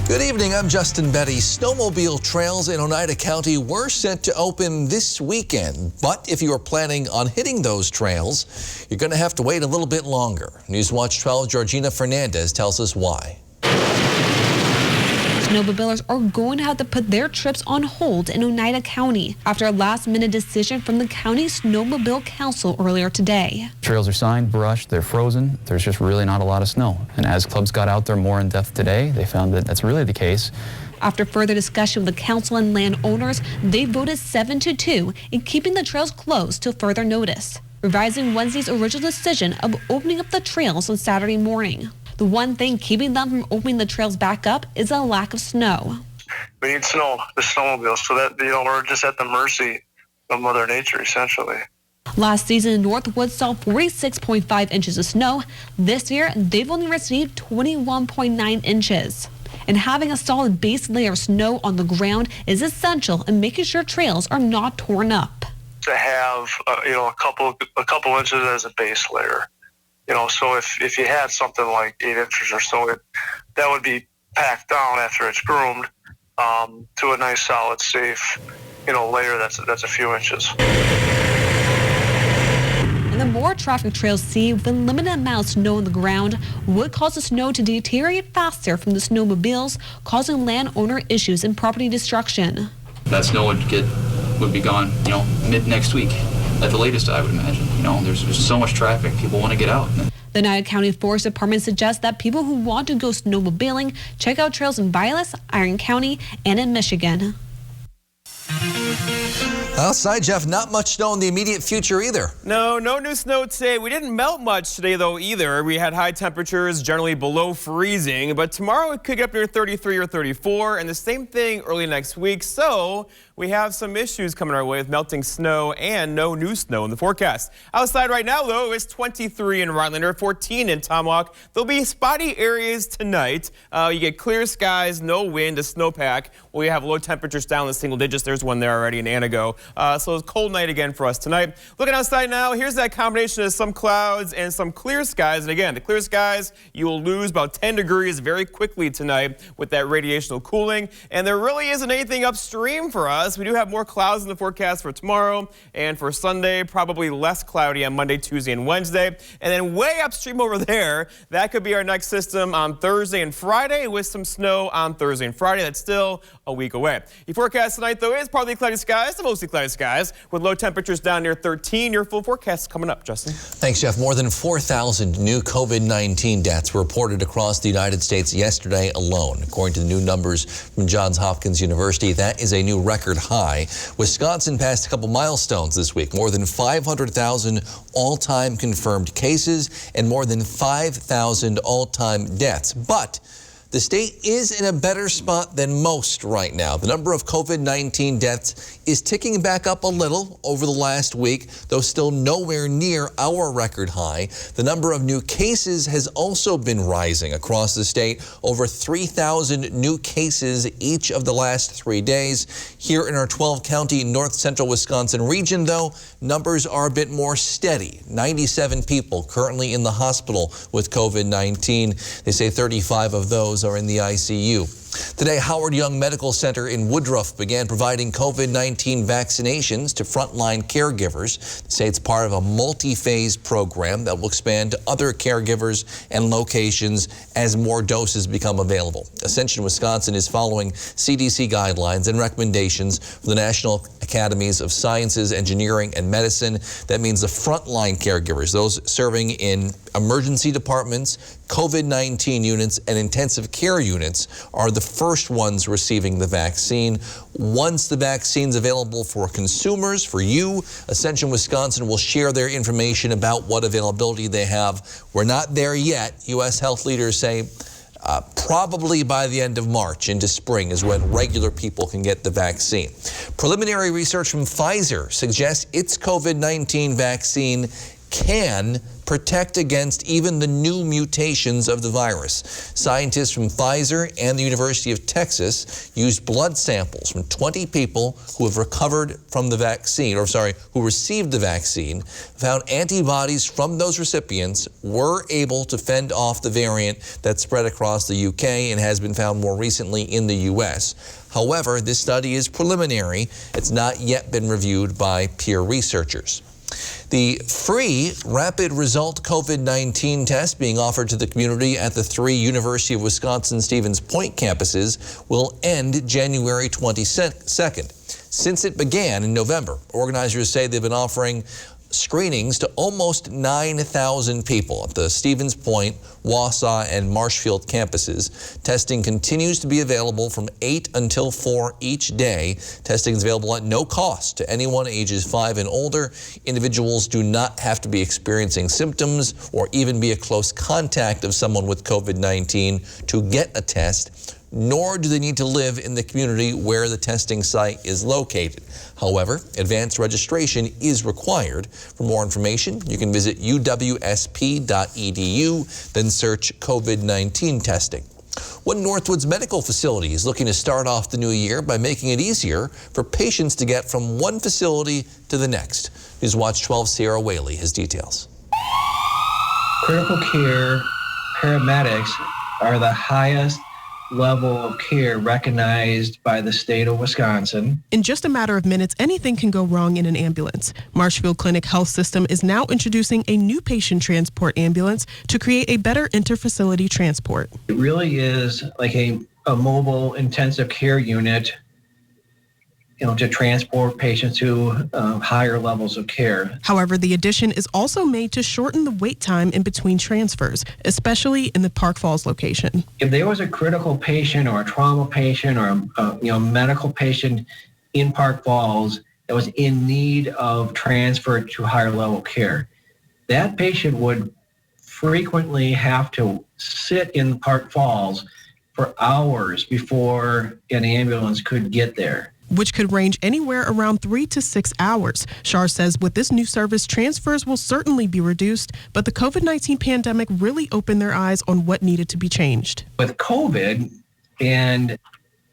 Good evening, I'm Justin Betty. Snowmobile trails in Oneida County were set to open this weekend, but if you are planning on hitting those trails, you're going to have to wait a little bit longer. Newswatch 12's Georgina Fernandez tells us why. Snowmobilers are going to have to put their trips on hold in Oneida County after a last-minute decision from the county snowmobile council earlier today. Trails are signed, brushed, they're frozen. There's just really not a lot of snow. And as clubs got out there more in depth today, they found that that's really the case. After further discussion with the council and landowners, they voted 7-2 in keeping the trails closed till further notice, revising Wednesday's original decision of opening up the trails on Saturday morning. The one thing keeping them from opening the trails back up is a lack of snow. We need snow, the snowmobiles, so that, we're just at the mercy of Mother Nature, essentially. Last season, Northwood saw 46.5 inches of snow. This year, they've only received 21.9 inches. And having a solid base layer of snow on the ground is essential in making sure trails are not torn up. To have, a couple inches as a base layer. So if you had something like 8 inches or so, that would be packed down after it's groomed to a nice, solid, safe, layer that's a few inches. And the more traffic trails see with a limited amount of snow on the ground would cause the snow to deteriorate faster from the snowmobiles, causing landowner issues and property destruction. That snow would be gone, mid next week. At the latest, I would imagine. There's so much traffic, people want to get out. The Oneida County Forest Department suggests that people who want to go snowmobiling check out trails in Vilas, Iron County, and in Michigan. Outside, Jeff, not much snow in the immediate future either. No new snow today. We didn't melt much today, though, either. We had high temperatures, generally below freezing. But tomorrow it could get up near 33 or 34, and the same thing early next week. So we have some issues coming our way with melting snow and no new snow in the forecast. Outside right now, though, it's 23 in Rhinelander, 14 in Tomahawk. There'll be spotty areas tonight. You get clear skies, no wind, a snowpack. We have low temperatures down in the single digits. There's one there already in Anago. So it's a cold night again for us tonight. Looking outside now, here's that combination of some clouds and some clear skies. And again, the clear skies, you will lose about 10 degrees very quickly tonight with that radiational cooling. And there really isn't anything upstream for us. We do have more clouds in the forecast for tomorrow and for Sunday, probably less cloudy on Monday, Tuesday, and Wednesday. And then way upstream over there, that could be our next system on Thursday and Friday with some snow on Thursday and Friday. That's still a week away. Your forecast tonight, though, is partly cloudy skies to mostly cloudy skies with low temperatures down near 13. Your full forecast is coming up, Justin. Thanks, Jeff. More than 4,000 new COVID-19 deaths were reported across the United States yesterday alone. According to the new numbers from Johns Hopkins University, that is a new record high. Wisconsin passed a couple milestones this week. More than 500,000 all-time confirmed cases and more than 5,000 all-time deaths. But the state is in a better spot than most right now. The number of COVID-19 deaths is ticking back up a little over the last week, though still nowhere near our record high. The number of new cases has also been rising across the state. Over 3,000 new cases each of the last 3 days. Here in our 12-county north central Wisconsin region, though, numbers are a bit more steady. 97 people currently in the hospital with COVID-19. They say 35 of those are in the ICU. Today, Howard Young Medical Center in Woodruff began providing COVID-19 vaccinations to frontline caregivers. They say it's part of a multi-phase program that will expand to other caregivers and locations as more doses become available. Ascension, Wisconsin is following CDC guidelines and recommendations from the National Academies of Sciences, Engineering, and Medicine. That means the frontline caregivers, those serving in emergency departments, COVID-19 units, and intensive care units are the first ones receiving the vaccine. Once the vaccine's available for consumers, for you, Ascension Wisconsin will share their information about what availability they have. We're not there yet. U.S. health leaders say probably by the end of March into spring is when regular people can get the vaccine. Preliminary research from Pfizer suggests its COVID-19 vaccine can protect against even the new mutations of the virus. Scientists from Pfizer and the University of Texas used blood samples from 20 people who have recovered from the vaccine, who received the vaccine, found antibodies from those recipients were able to fend off the variant that spread across the UK and has been found more recently in the US. However, this study is preliminary. It's not yet been reviewed by peer researchers. The free rapid result COVID-19 test being offered to the community at the 3 University of Wisconsin-Stevens Point campuses will end January 22nd. Since it began in November, organizers say they've been offering screenings to almost 9,000 people at the Stevens Point, Wausau, and Marshfield campuses. Testing continues to be available from 8 until 4 each day. Testing is available at no cost to anyone ages 5 and older. Individuals do not have to be experiencing symptoms or even be a close contact of someone with COVID-19 to get a test, nor do they need to live in the community where the testing site is located. However, advanced registration is required. For more information, you can visit uwsp.edu, then search COVID-19 testing. One Northwoods medical facility is looking to start off the new year by making it easier for patients to get from one facility to the next. Newswatch 12 Sierra Whaley has details. Critical care paramedics are the highest level of care recognized by the state of Wisconsin. In just a matter of minutes, anything can go wrong in an ambulance. Marshfield Clinic Health System is now introducing a new patient transport ambulance to create a better interfacility transport. It really is like a mobile intensive care unit, to transport patients to higher levels of care. However, the addition is also made to shorten the wait time in between transfers, especially in the Park Falls location. If there was a critical patient or a trauma patient or a medical patient in Park Falls that was in need of transfer to higher level care, that patient would frequently have to sit in Park Falls for hours before an ambulance could get there, which could range anywhere around 3 to 6 hours. Shar says with this new service, transfers will certainly be reduced, but the COVID-19 pandemic really opened their eyes on what needed to be changed. With COVID and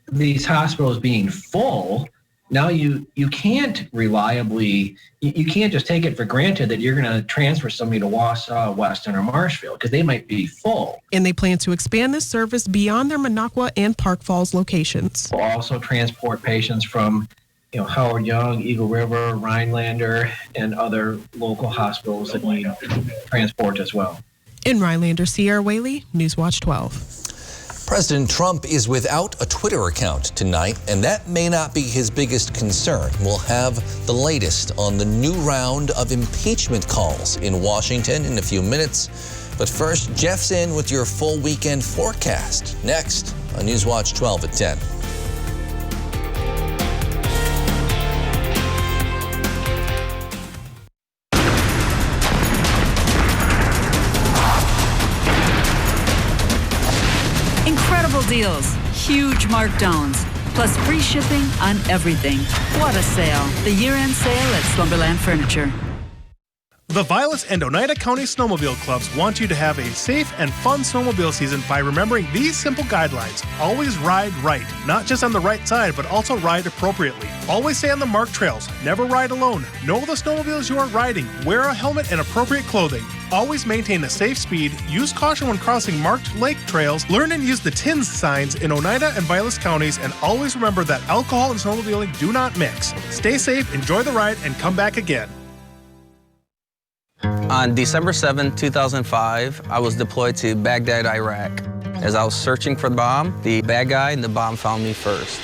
these hospitals being full, now you can't reliably, you can't just take it for granted that you're going to transfer somebody to Wausau, Weston, or Marshfield, because they might be full. And they plan to expand this service beyond their Minocqua and Park Falls locations. We'll also transport patients from Howard Young, Eagle River, Rhinelander, and other local hospitals that need transport as well. In Rhinelander, Sierra Whaley, Newswatch 12. President Trump is without a Twitter account tonight, and that may not be his biggest concern. We'll have the latest on the new round of impeachment calls in Washington in a few minutes. But first, Jeff's in with your full weekend forecast. Next on Newswatch 12 at 10. Deals, huge markdowns, plus free shipping on everything. What a sale. The year-end sale at Slumberland Furniture. The Vilas and Oneida County Snowmobile Clubs want you to have a safe and fun snowmobile season by remembering these simple guidelines. Always ride right, not just on the right side, but also ride appropriately. Always stay on the marked trails. Never ride alone. Know the snowmobiles you are riding. Wear a helmet and appropriate clothing. Always maintain a safe speed. Use caution when crossing marked lake trails. Learn and use the TINS signs in Oneida and Vilas counties, and always remember that alcohol and snowmobiling do not mix. Stay safe, enjoy the ride, and come back again. On December 7, 2005, I was deployed to Baghdad, Iraq. As I was searching for the bomb, the bad guy and the bomb found me first.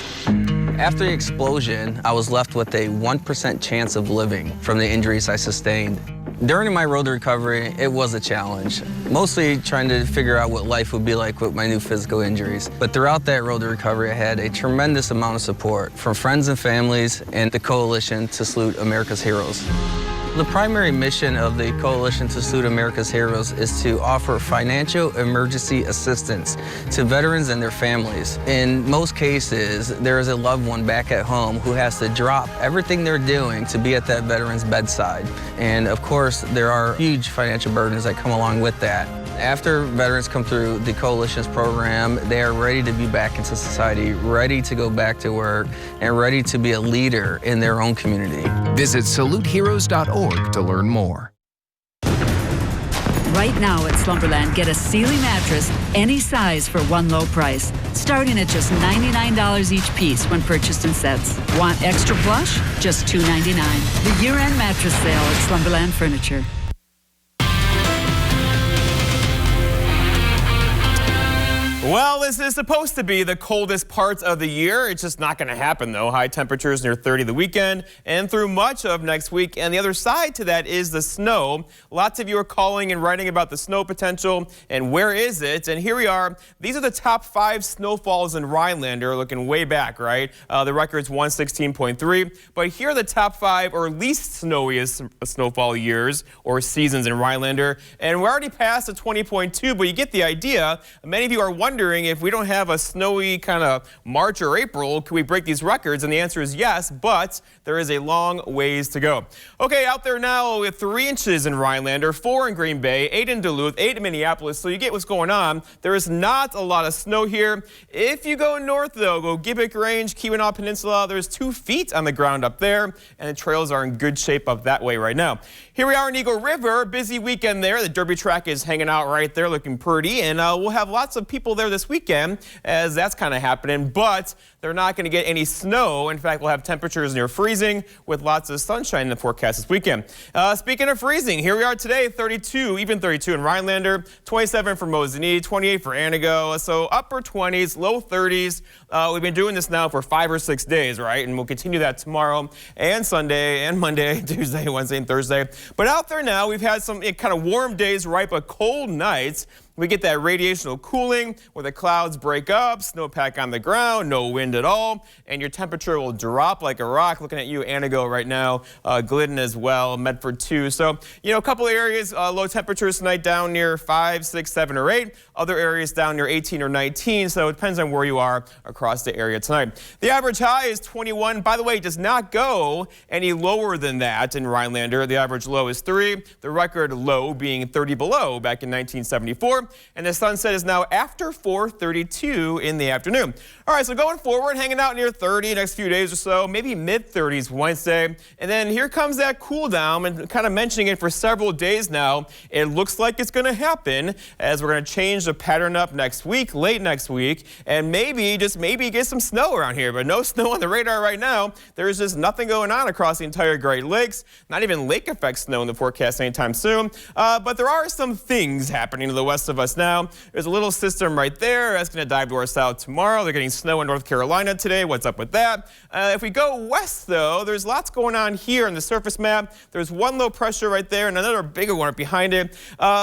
After the explosion, I was left with a 1% chance of living from the injuries I sustained. During my road to recovery, it was a challenge, mostly trying to figure out what life would be like with my new physical injuries. But throughout that road to recovery, I had a tremendous amount of support from friends and families and the coalition to salute America's heroes. The primary mission of the Coalition to Salute America's Heroes is to offer financial emergency assistance to veterans and their families. In most cases, there is a loved one back at home who has to drop everything they're doing to be at that veteran's bedside. And of course, there are huge financial burdens that come along with that. After veterans come through the Coalition's program, they are ready to be back into society, ready to go back to work, and ready to be a leader in their own community. Visit saluteheroes.org to learn more. Right now at Slumberland, get a Sealy mattress, any size for one low price, starting at just $99 each piece when purchased in sets. Want extra plush? Just $2.99. The year-end mattress sale at Slumberland Furniture. Well, this is supposed to be the coldest part of the year. It's just not going to happen, though. High temperatures near 30 the weekend and through much of next week. And the other side to that is the snow. Lots of you are calling and writing about the snow potential and where is it. And here we are. These are the top 5 snowfalls in Rhinelander, looking way back, right? The record's 116.3. But here are the top 5 or least snowiest snowfall years or seasons in Rhinelander. And we're already past the 20.2, but you get the idea. Many of you are wondering if we don't have a snowy kind of March or April, can we break these records? And the answer is yes, but there is a long ways to go. Okay, out there now with 3 inches in Rhinelander, 4 in Green Bay, 8 in Duluth, 8 in Minneapolis. So you get what's going on. There is not a lot of snow here. If you go north, though, go Gibbet Range, Keweenaw Peninsula, there's 2 feet on the ground up there, and the trails are in good shape up that way right now. Here we are in Eagle River, busy weekend there. The Derby track is hanging out right there, looking pretty, and we'll have lots of people there this weekend as that's kind of happening, but they're not going to get any snow. In fact, we'll have temperatures near freezing with lots of sunshine in the forecast this weekend. Speaking of freezing, here we are today, 32, even 32 in Rhinelander, 27 for Mosinee, 28 for Anago, so upper 20s, low 30s. We've been doing this now for 5 or 6 days, right? And we'll continue that tomorrow and Sunday and Monday, Tuesday, Wednesday, and Thursday. But out there now, we've had some kind of warm days, right, but cold nights. We get that radiational cooling where the clouds break up, snowpack on the ground, no wind at all, and your temperature will drop like a rock. Looking at you, Anago right now, Glidden as well, Medford too. So, a couple of areas, low temperatures tonight down near 5, 6, 7, or 8. Other areas down near 18 or 19, so it depends on where you are across the area tonight. The average high is 21. By the way, it does not go any lower than that in Rhinelander. The average low is 3, the record low being 30 below back in 1974. And the sunset is now after 4:32 in the afternoon. All right, so going forward, hanging out near 30 next few days or so, maybe mid-30s Wednesday. And then here comes that cool down, and kind of mentioning it for several days now. It looks like it's going to happen as we're going to change the pattern up next week, late next week, and maybe, just maybe, get some snow around here. But no snow on the radar right now. There's just nothing going on across the entire Great Lakes. Not even lake effect snow in the forecast anytime soon. But there are some things happening to the west of us now. There's a little system right there that's going to dive to our south tomorrow. They're getting snow in North Carolina today. What's up with that? If we go west, though, there's lots going on here on the surface map. There's one low pressure right there and another bigger one right behind it.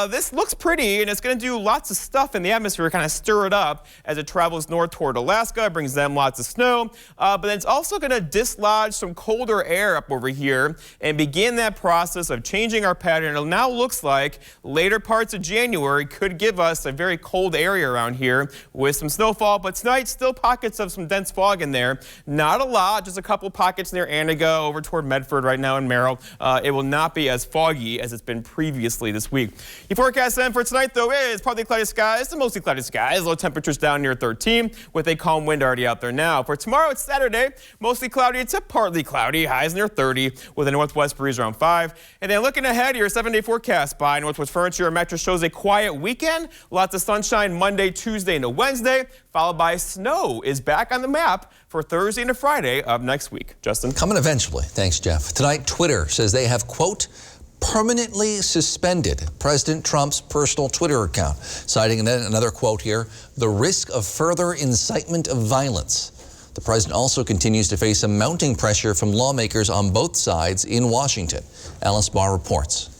This looks pretty, and it's going to do lots of stuff in the atmosphere, kind of stir it up as it travels north toward Alaska, brings them lots of snow. But then it's also going to dislodge some colder air up over here and begin that process of changing our pattern. It now looks like later parts of January could give us a very cold area around here with some snowfall, but tonight still pockets of some dense fog in there. Not a lot, just a couple pockets near Anago over toward Medford right now in Merrill. It will not be as foggy as it's been previously this week. Your forecast then for tonight, though, is partly cloudy skies to mostly cloudy skies. Low temperatures down near 13 with a calm wind already out there now. For tomorrow, it's Saturday, mostly cloudy to partly cloudy, highs near 30 with a northwest breeze around 5. And then looking ahead, your 7-day forecast by Northwest Furniture and Mattress shows a quiet weekend. Lots of sunshine Monday, Tuesday, and Wednesday, followed by snow is back on the map for Thursday and Friday of next week. Justin? Coming eventually. Thanks, Jeff. Tonight, Twitter says they have, quote, permanently suspended President Trump's personal Twitter account, citing another quote here, the risk of further incitement of violence. The president also continues to face some mounting pressure from lawmakers on both sides in Washington. Alice Barr reports.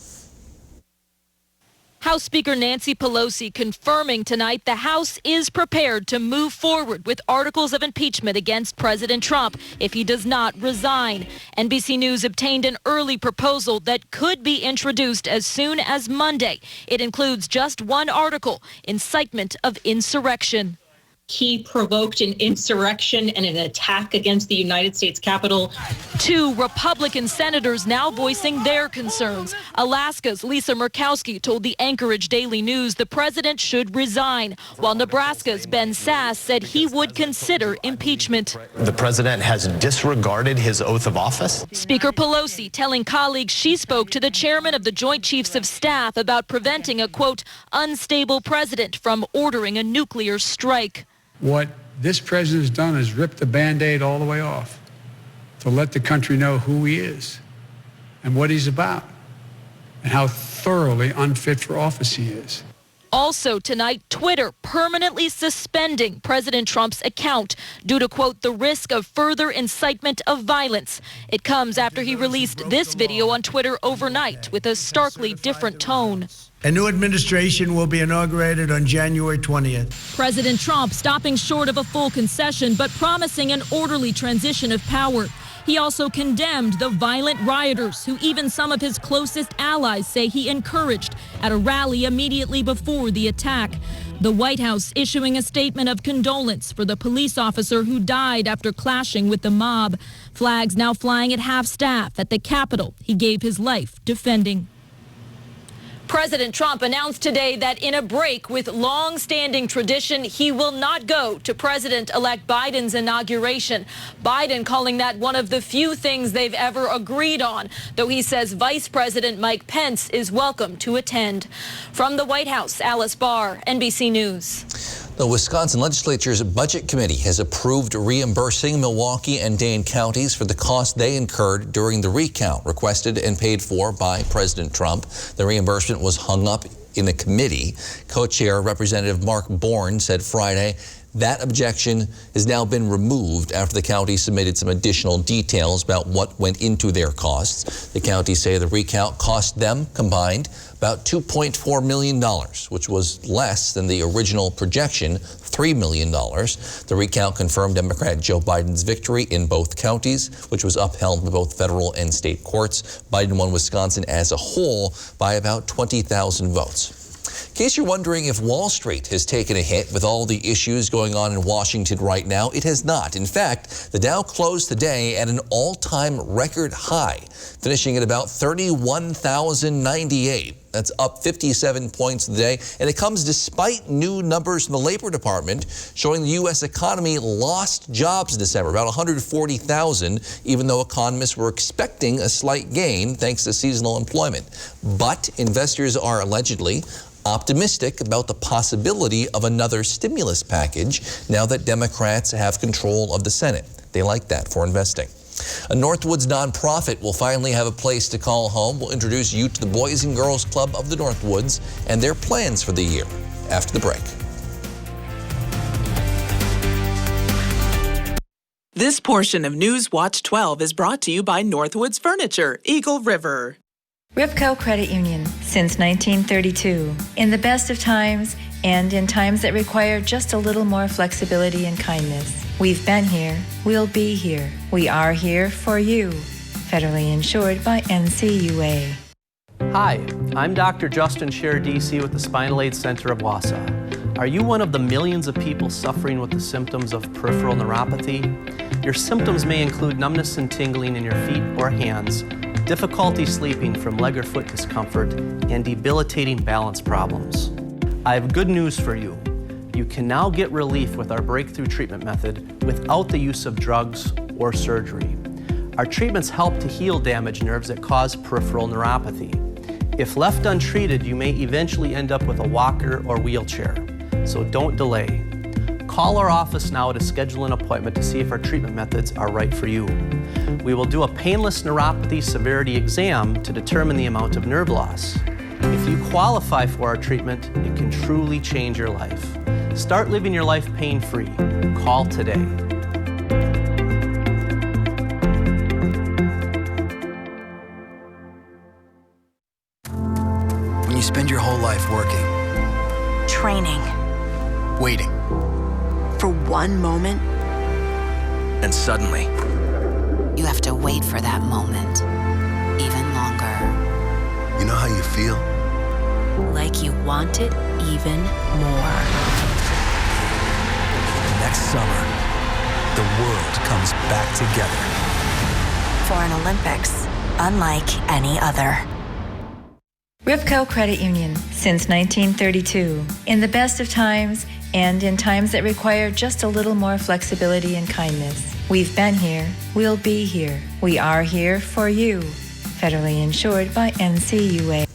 House Speaker Nancy Pelosi confirming tonight the House is prepared to move forward with articles of impeachment against President Trump if he does not resign. NBC News obtained an early proposal that could be introduced as soon as Monday. It includes just one article, incitement of insurrection. He provoked an insurrection and an attack against the United States Capitol. 2 Republican senators now voicing their concerns. Alaska's Lisa Murkowski told the Anchorage Daily News the president should resign, while Nebraska's Ben Sass said he would consider impeachment. The president has disregarded his oath of office. Speaker Pelosi telling colleagues she spoke to the chairman of the Joint Chiefs of Staff about preventing a, quote, unstable president from ordering a nuclear strike. What this president has done is ripped the Band-Aid all the way off to let the country know who he is and what he's about and how thoroughly unfit for office he is. Also tonight, Twitter permanently suspending President Trump's account due to, quote, the risk of further incitement of violence. It comes after he released this video on Twitter overnight with a starkly different tone. A new administration will be inaugurated on January 20th. President Trump stopping short of a full concession, but promising an orderly transition of power. He also condemned the violent rioters, who even some of his closest allies say he encouraged at a rally immediately before the attack. The White House issuing a statement of condolence for the police officer who died after clashing with the mob. Flags now flying at half-staff at the Capitol he gave his life defending. President Trump announced today that in a break with long-standing tradition, he will not go to President-elect Biden's inauguration. Biden calling that one of the few things they've ever agreed on, though he says Vice President Mike Pence is welcome to attend. From the White House, Alice Barr, NBC News. The Wisconsin Legislature's Budget Committee has approved reimbursing Milwaukee and Dane counties for the cost they incurred during the recount requested and paid for by President Trump. The reimbursement was hung up in a committee. Co-chair Representative Mark Bourne said Friday that objection has now been removed after the county submitted some additional details about what went into their costs. The counties say the recount cost them combined about $2.4 million, which was less than the original projection, $3 million. The recount confirmed Democrat Joe Biden's victory in both counties, which was upheld by both federal and state courts. Biden won Wisconsin as a whole by about 20,000 votes. In case you're wondering if Wall Street has taken a hit with all the issues going on in Washington right now, it has not. In fact, the Dow closed today at an all-time record high, finishing at about 31,098. That's up 57 points today, and it comes despite new numbers from the Labor Department showing the U.S. economy lost jobs in December, about 140,000, even though economists were expecting a slight gain thanks to seasonal employment. But investors are allegedly optimistic about the possibility of another stimulus package now that Democrats have control of the Senate. They like that for investing. A Northwoods nonprofit will finally have a place to call home. We'll introduce you to the Boys and Girls Club of the Northwoods and their plans for the year after the break. This portion of News Watch 12 is brought to you by Northwoods Furniture, Eagle River. Ripco Credit Union, since 1932. In the best of times and in times that require just a little more flexibility and kindness. We've been here, we'll be here. We are here for you. Federally insured by NCUA. Hi, I'm Dr. Justin Scher, DC with the Spinal Aid Center of Wausau. Are you one of the millions of people suffering with the symptoms of peripheral neuropathy? Your symptoms may include numbness and tingling in your feet or hands, difficulty sleeping from leg or foot discomfort, and debilitating balance problems. I have good news for you. You can now get relief with our breakthrough treatment method without the use of drugs or surgery. Our treatments help to heal damaged nerves that cause peripheral neuropathy. If left untreated, you may eventually end up with a walker or wheelchair, so don't delay. Call our office now to schedule an appointment to see if our treatment methods are right for you. We will do a painless neuropathy severity exam to determine the amount of nerve loss. If you qualify for our treatment, it can truly change your life. Start living your life pain-free. Call today. When you spend your whole life working, training, waiting, for one moment, and suddenly, you have to wait for that moment even longer. You know how you feel? Like you want it even more. Next summer, the world comes back together. For an Olympics unlike any other. Ripco Credit Union, since 1932. In the best of times and in times that require just a little more flexibility and kindness. We've been here, we'll be here. We are here for you. Federally insured by NCUA.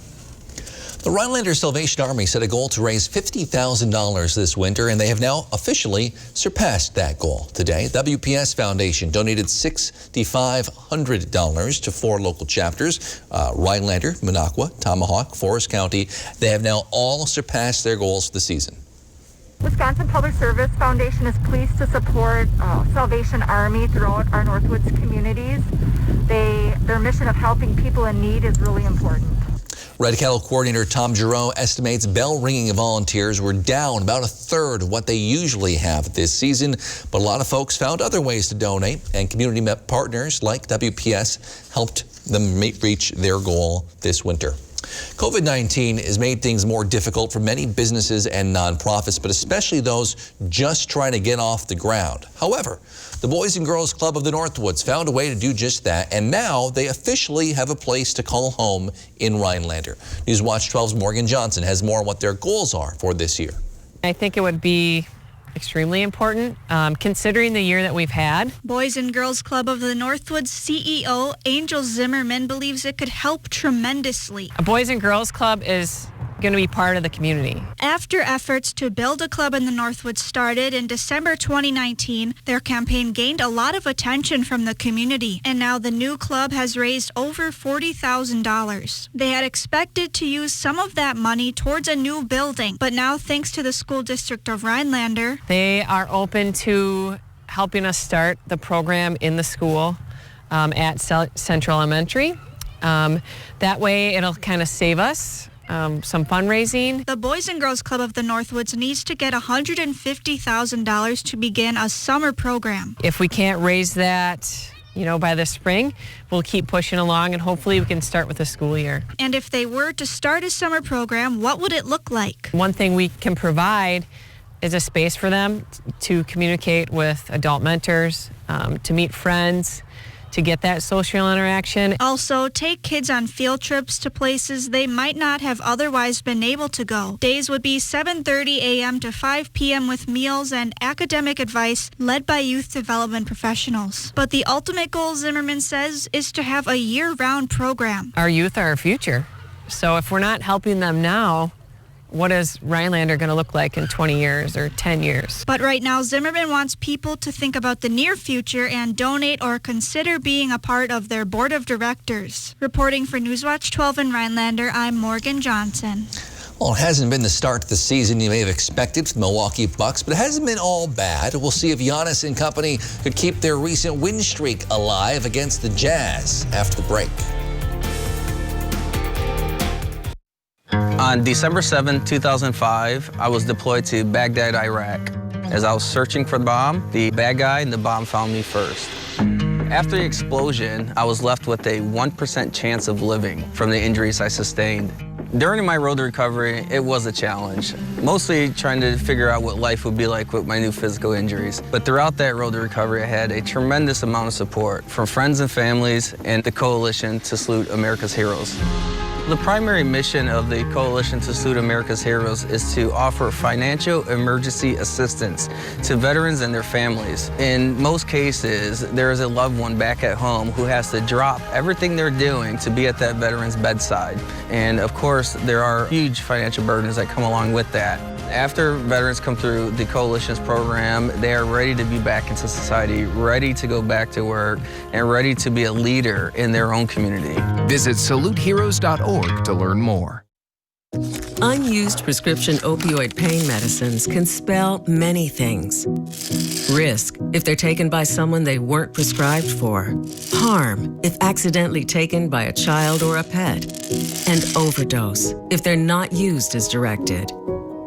The Rhinelander Salvation Army set a goal to raise $50,000 this winter, and they have now officially surpassed that goal. Today, WPS Foundation donated $6,500 to 4 local chapters, Rhinelander, Minocqua, Tomahawk, Forest County. They have now all surpassed their goals for the season. Wisconsin Public Service Foundation is pleased to support Salvation Army throughout our Northwoods communities. Their mission of helping people in need is really important. Red Kettle Coordinator Tom Giroux estimates bell ringing volunteers were down about a third of what they usually have this season, but a lot of folks found other ways to donate, and community partners like WPS helped them reach their goal this winter. COVID-19 has made things more difficult for many businesses and nonprofits, but especially those just trying to get off the ground. However, the Boys and Girls Club of the Northwoods found a way to do just that, and now they officially have a place to call home in Rhinelander. Newswatch 12's Morgan Johnson has more on what their goals are for this year. I think it would be extremely important, considering the year that we've had. Boys and Girls Club of the Northwoods CEO Angel Zimmerman believes it could help tremendously. A Boys and Girls Club is going to be part of the community. After efforts to build a club in the Northwoods started in December 2019, their campaign gained a lot of attention from the community, and now the new club has raised over $40,000. They had expected to use some of that money towards a new building, but now thanks to the school district of Rhinelander, they are open to helping us start the program in the school at Central Elementary. That way it'll kind of save us some fundraising. The Boys and Girls Club of the Northwoods needs to get $150,000 to begin a summer program. If we can't raise that, by the spring, we'll keep pushing along, and hopefully we can start with the school year. And if they were to start a summer program, what would it look like? One thing we can provide is a space for them to communicate with adult mentors, to meet friends, to get that social interaction. Also, take kids on field trips to places they might not have otherwise been able to go. Days would be 7:30 a.m. to 5 p.m. with meals and academic advice led by youth development professionals. But the ultimate goal, Zimmerman says, is to have a year-round program. Our youth are our future. So if we're not helping them now, what is Rhinelander going to look like in 20 years or 10 years? But right now, Zimmerman wants people to think about the near future and donate or consider being a part of their board of directors. Reporting for Newswatch 12 in Rhinelander, I'm Morgan Johnson. Well, it hasn't been the start to the season you may have expected for the Milwaukee Bucks, but it hasn't been all bad. We'll see if Giannis and company could keep their recent win streak alive against the Jazz after the break. On December 7, 2005, I was deployed to Baghdad, Iraq. As I was searching for the bomb, the bad guy and the bomb found me first. After the explosion, I was left with a 1% chance of living from the injuries I sustained. During my road to recovery, it was a challenge, mostly trying to figure out what life would be like with my new physical injuries. But throughout that road to recovery, I had a tremendous amount of support from friends and families and the Coalition to Salute America's Heroes. The primary mission of the Coalition to Salute America's Heroes is to offer financial emergency assistance to veterans and their families. In most cases, there is a loved one back at home who has to drop everything they're doing to be at that veteran's bedside. And of course, there are huge financial burdens that come along with that. After veterans come through the Coalition's program, they are ready to be back into society, ready to go back to work, and ready to be a leader in their own community. Visit SaluteHeroes.org to learn more. Unused prescription opioid pain medicines can spell many things. Risk, if they're taken by someone they weren't prescribed for. Harm, if accidentally taken by a child or a pet. And overdose, if they're not used as directed.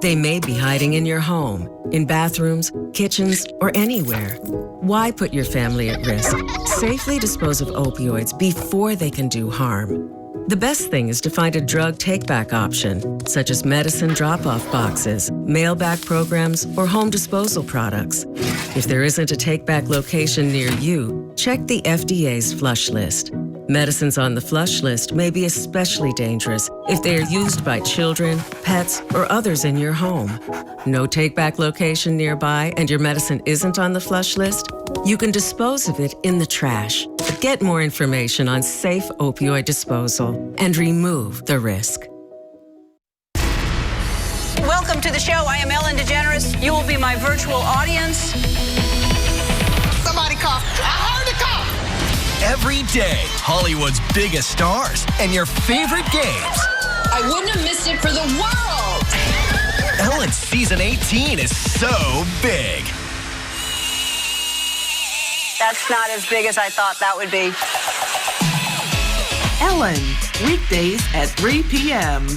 They may be hiding in your home, in bathrooms, kitchens, or anywhere. Why put your family at risk? Safely dispose of opioids before they can do harm. The best thing is to find a drug take-back option, such as medicine drop-off boxes, mail-back programs, or home disposal products. If there isn't a take-back location near you, check the FDA's flush list. Medicines on the flush list may be especially dangerous if they are used by children, pets, or others in your home. No take-back location nearby and your medicine isn't on the flush list? You can dispose of it in the trash. Get more information on safe opioid disposal and remove the risk. Welcome to the show. I am Ellen DeGeneres. You will be my virtual audience. Somebody cough. I heard a cough. Every day, Hollywood's biggest stars and your favorite games. I wouldn't have missed it for the world. Ellen's season 18 is so big. That's not as big as I thought that would be. Ellen, weekdays at 3 p.m.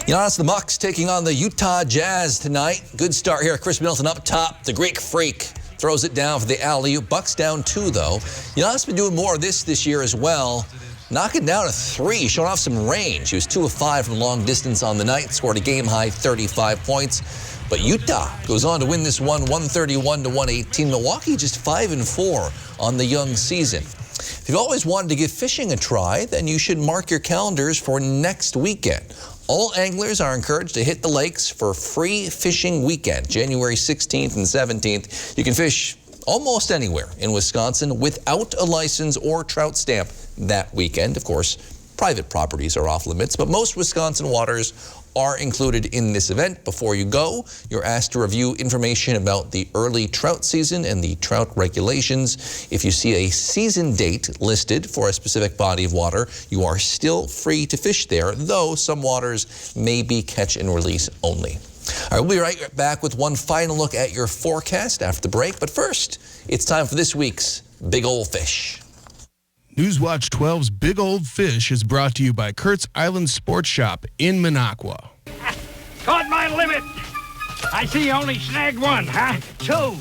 Giannis the Bucks taking on the Utah Jazz tonight. Good start here. Chris Middleton up top. The Greek Freak throws it down for the alley-oop. Bucks down 2, though. Giannis been doing more of this year as well. Knocking down a 3, showing off some range. He was 2 of 5 from long distance on the night. Scored a game-high 35 points. But Utah goes on to win this one, 131-118. Milwaukee just 5-4 on the young season. If you've always wanted to give fishing a try, then you should mark your calendars for next weekend. All anglers are encouraged to hit the lakes for free fishing weekend, January 16th and 17th. You can fish almost anywhere in Wisconsin without a license or trout stamp that weekend. Of course, private properties are off limits, but most Wisconsin waters are included in this event. Before you go, you're asked to review information about the early trout season and the trout regulations. If you see a season date listed for a specific body of water, you are still free to fish there, though some waters may be catch and release only. All right, we'll be right back with one final look at your forecast after the break. But first, it's time for this week's Big Ol' Fish. Newswatch 12's Big Old Fish is brought to you by Kurt's Island Sports Shop in Minocqua. Caught my limit. I see you only snagged one, huh? 2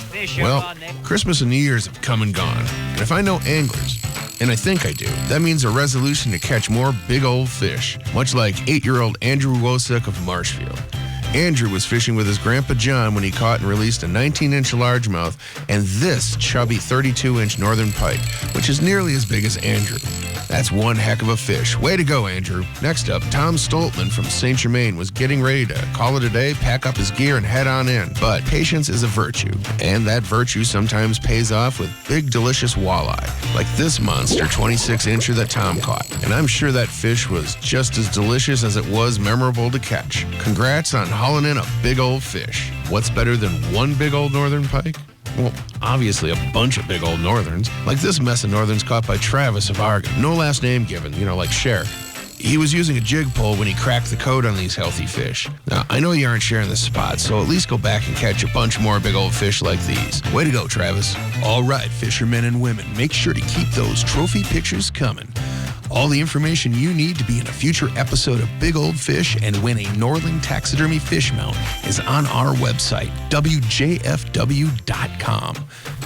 fish. Well, Christmas and New Year's have come and gone. And if I know anglers, and I think I do, that means a resolution to catch more big old fish, much like 8-year-old Andrew Wosek of Marshfield. Andrew was fishing with his grandpa John when he caught and released a 19-inch largemouth and this chubby 32-inch northern pike, which is nearly as big as Andrew. That's one heck of a fish. Way to go, Andrew. Next up, Tom Stoltman from St. Germain was getting ready to call it a day, pack up his gear, and head on in. But patience is a virtue, and that virtue sometimes pays off with big, delicious walleye, like this monster 26-incher that Tom caught. And I'm sure that fish was just as delicious as it was memorable to catch. Congrats on hauling in a big old fish. What's better than one big old northern pike? Well, obviously a bunch of big old northerns, like this mess of northerns caught by Travis of Argon. No last name given, like Cher. He was using a jig pole when he cracked the code on these healthy fish. Now, I know you aren't sharing the spot, so at least go back and catch a bunch more big old fish like these. Way to go, Travis. All right, fishermen and women, make sure to keep those trophy pictures coming. All the information you need to be in a future episode of Big Old Fish and win a Northern Taxidermy fish mount is on our website, WJFW.com.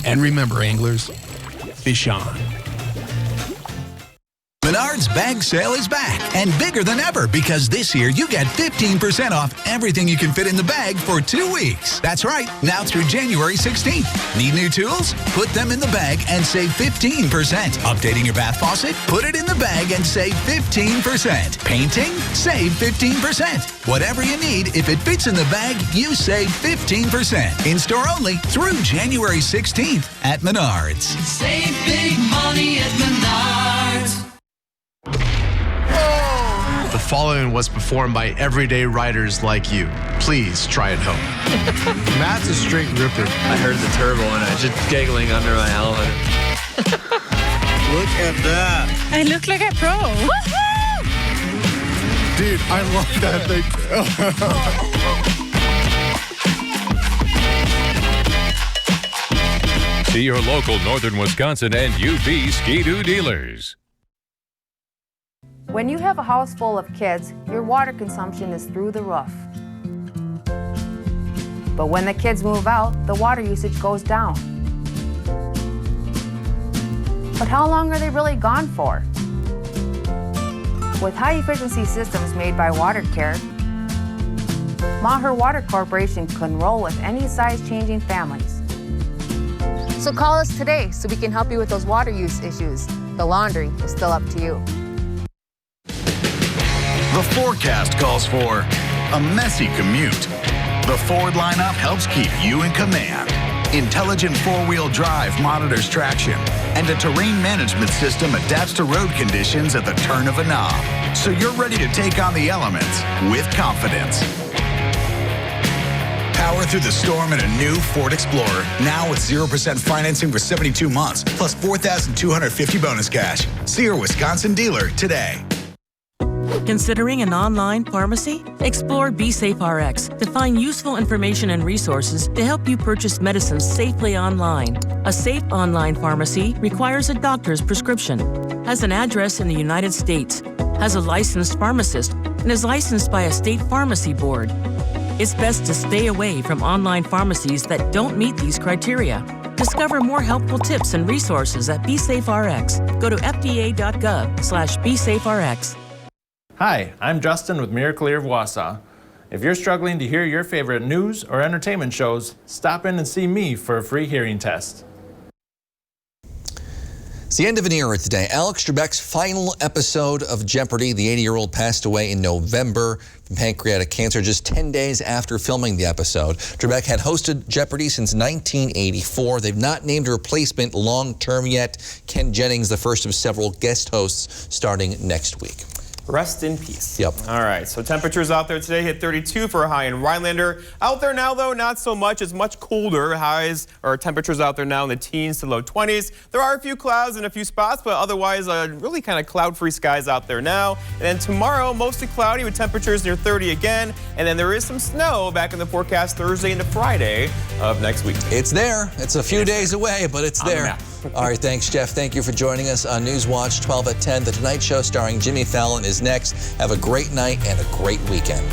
And remember, anglers, fish on. Menards Bag Sale is back and bigger than ever because this year you get 15% off everything you can fit in the bag for 2 weeks. That's right, now through January 16th. Need new tools? Put them in the bag and save 15%. Updating your bath faucet? Put it in the bag and save 15%. Painting? Save 15%. Whatever you need, if it fits in the bag, you save 15%. In store only through January 16th at Menards. Save big money at Menards. The following was performed by everyday writers like you. Please try it home. Matt's a straight ripper. I heard the turbo and I was just giggling under my helmet. Look at that. I look like a pro. Woohoo! Dude, I love that thing. See your local Northern Wisconsin and UV Ski-Doo dealers. When you have a house full of kids, your water consumption is through the roof. But when the kids move out, the water usage goes down. But how long are they really gone for? With high-efficiency systems made by WaterCare, Maher Water Corporation can roll with any size-changing families. So call us today so we can help you with those water use issues. The laundry is still up to you. The forecast calls for a messy commute. The Ford lineup helps keep you in command. Intelligent four-wheel drive monitors traction, and a terrain management system adapts to road conditions at the turn of a knob. So you're ready to take on the elements with confidence. Power through the storm in a new Ford Explorer, now with 0% financing for 72 months, plus $4,250 bonus cash. See your Wisconsin dealer today. Considering an online pharmacy? Explore BeSafeRx to find useful information and resources to help you purchase medicines safely online. A safe online pharmacy requires a doctor's prescription, has an address in the United States, has a licensed pharmacist, and is licensed by a state pharmacy board. It's best to stay away from online pharmacies that don't meet these criteria. Discover more helpful tips and resources at BeSafeRx. Go to fda.gov/BeSafeRx. Hi, I'm Justin with Miracle-Ear of Wausau. If you're struggling to hear your favorite news or entertainment shows, stop in and see me for a free hearing test. It's the end of an era today. Alex Trebek's final episode of Jeopardy! The 80-year-old passed away in November from pancreatic cancer just 10 days after filming the episode. Trebek had hosted Jeopardy! Since 1984. They've not named a replacement long-term yet. Ken Jennings, the first of several guest hosts, starting next week. Rest in peace. Yep. All right, so temperatures out there today hit 32 for a high in Rhinelander. Out there now, though, not so much. It's much colder. Highs or temperatures out there now in the teens to low 20s. There are a few clouds in a few spots, but otherwise really kind of cloud-free skies out there now. And then tomorrow, mostly cloudy with temperatures near 30 again. And then there is some snow back in the forecast Thursday into Friday of next week. It's there. It's a few days away, but it's there. All right, thanks, Jeff. Thank you for joining us on Newswatch 12 at 10. The Tonight Show starring Jimmy Fallon is next. Have a great night and a great weekend.